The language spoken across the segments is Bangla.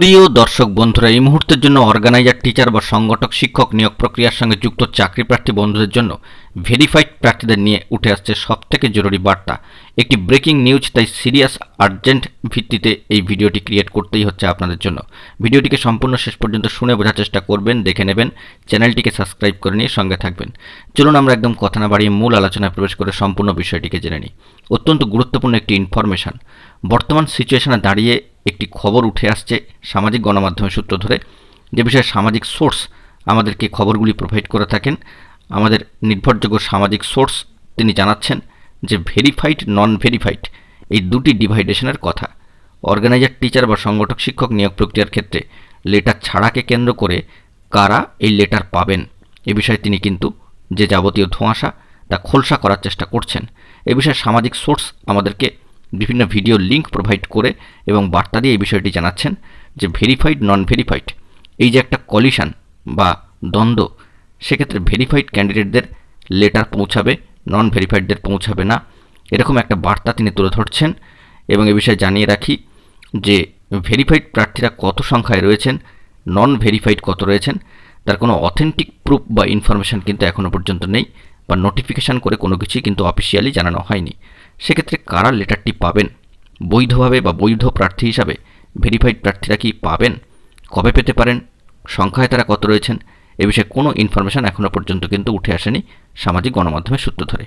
প্রিয় দর্শক বন্ধুরা, এই মুহূর্তের জন্য অর্গানাইজার, টিচার বা সংগঠক, শিক্ষক নিয়োগ প্রক্রিয়ার সঙ্গে যুক্ত চাকরি প্রার্থী বন্ধুদের জন্য ভেরিফাইড প্রার্থীদের নিয়ে উঠে আসছে সবথেকে জরুরি বার্তা, একটি ব্রেকিং নিউজ। তাই সিরিয়াস আর্জেন্ট ভিত্তিতে এই ভিডিওটি ক্রিয়েট করতেই হচ্ছে আপনাদের জন্য। ভিডিওটিকে সম্পূর্ণ শেষ পর্যন্ত শুনে বোঝার চেষ্টা করবেন, দেখে নেবেন, চ্যানেলটিকে সাবস্ক্রাইব করে নিয়ে সঙ্গে থাকবেন। চলুন আমরা একদম কথা না বাড়িয়ে মূল আলোচনায় প্রবেশ করে সম্পূর্ণ বিষয়টিকে জেনে নিই। অত্যন্ত গুরুত্বপূর্ণ একটি ইনফরমেশন। বর্তমান সিচুয়েশনে দাঁড়িয়ে একটি খবর উঠে আসছে সামাজিক গণমাধ্যমের সূত্র ধরে, যে বিষয়ে সামাজিক সোর্স আমাদেরকে খবরগুলি প্রোভাইড করে থাকেন। আমাদের নির্ভরযোগ্য সামাজিক সোর্স তিনি জানাচ্ছেন যে ভেরিফাইড, নন ভেরিফাইড এই দুটি ডিভাইডেশনের কথা। অর্গানাইজার, টিচার বা সংগঠক, শিক্ষক নিয়োগ প্রক্রিয়ার ক্ষেত্রে লেটার ছাড়াকে কেন্দ্র করে কারা এই লেটার পাবেন এ বিষয়ে তিনি কিন্তু যে যাবতীয় ধোঁয়াশা তা খোলসা করার চেষ্টা করছেন। এ বিষয়ে সামাজিক সোর্স আমাদেরকে বিভিন্ন ভিডিও লিঙ্ক প্রোভাইড করে এবং বার্তা দিয়ে এই বিষয়টি জানাচ্ছেন যে ভেরিফাইড, নন ভেরিফাইড এই যে একটা কলিশন বা দ্বন্দ্ব, সেক্ষেত্রে ভেরিফাইড ক্যান্ডিডেটদের লেটার পৌঁছাবে, নন ভেরিফাইডদের পৌঁছাবে না, এরকম একটা বার্তা তিনি তুলে ধরছেন। এবং এ বিষয়ে জানিয়ে রাখি যে ভেরিফাইড প্রার্থীরা কত সংখ্যায় রয়েছেন, নন ভেরিফাইড কত রয়েছেন, তার কোনো অথেন্টিক প্রুফ বা ইনফরমেশান কিন্তু এখনও পর্যন্ত নেই, বা নোটিফিকেশান করে কোনো কিছুই কিন্তু অফিসিয়ালি জানানো হয়নি। সেক্ষেত্রে কারা লেটারটি পাবেন, বৈধভাবে বা বৈধ প্রার্থী হিসাবে ভেরিফাইড প্রার্থীরা কি পাবেন, কবে পেতে পারেন, সংখ্যায় তারা কত রয়েছেন, এ বিষয়ে কোনো ইনফরমেশান এখনও পর্যন্ত কিন্তু উঠে আসেনি সামাজিক গণমাধ্যমের সূত্র ধরে।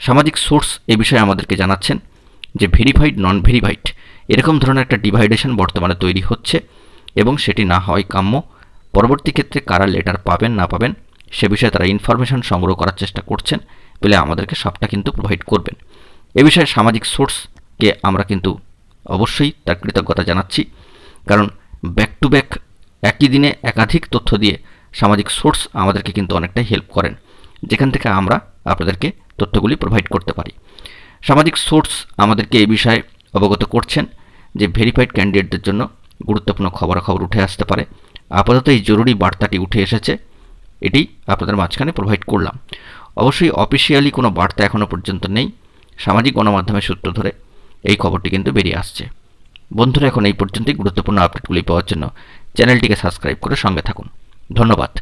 সামাজিক সোর্স এ বিষয়ে আমাদেরকে জানাচ্ছেন যে ভেরিফাইড, নন ভেরিফাইড এরকম ধরনের একটা ডিভাইডেশন বর্তমানে তৈরি হচ্ছে এবং সেটি না হওয়াই কাম্য। পরবর্তী ক্ষেত্রে কারা লেটার পাবেন না পাবেন সে বিষয়ে তারা ইনফরমেশান সংগ্রহ করার চেষ্টা করছেন, পেলে আমাদেরকে সবটা কিন্তু প্রোভাইড করবেন। এ বিষয়ে সামাজিক সোর্সকে আমরা কিন্তু অবশ্যই তার কৃতজ্ঞতা জানাচ্ছি, কারণ ব্যাক টু ব্যাক একই দিনে একাধিক তথ্য দিয়ে সামাজিক সোর্স আমাদেরকে কিন্তু অনেকটাই হেল্প করেন, যেখান থেকে আমরা আপনাদেরকে তথ্যগুলি প্রোভাইড করতে পারি। সামাজিক সোর্স আমাদেরকে এই বিষয়ে অবগত করছেন যে ভেরিফাইড ক্যান্ডিডেটদের জন্য গুরুত্বপূর্ণ খবরাখবর উঠে আসতে পারে। আপাতত এই জরুরি বার্তাটি উঠে এসেছে, এটি আপনাদের মাঝখানে প্রোভাইড করলাম। অবশ্যই অফিসিয়ালি কোনো বার্তা এখনও পর্যন্ত নেই, সামাজিক গণমাধ্যমের সূত্র ধরে এই খবরটি কিন্তু বেরিয়ে আসছে। বন্ধুরা, এখন এই পর্যন্তই। গুরুত্বপূর্ণ আপডেটগুলি পাওয়ার জন্য চ্যানেলটিকে সাবস্ক্রাইব করে সঙ্গে থাকুন। ধন্যবাদ।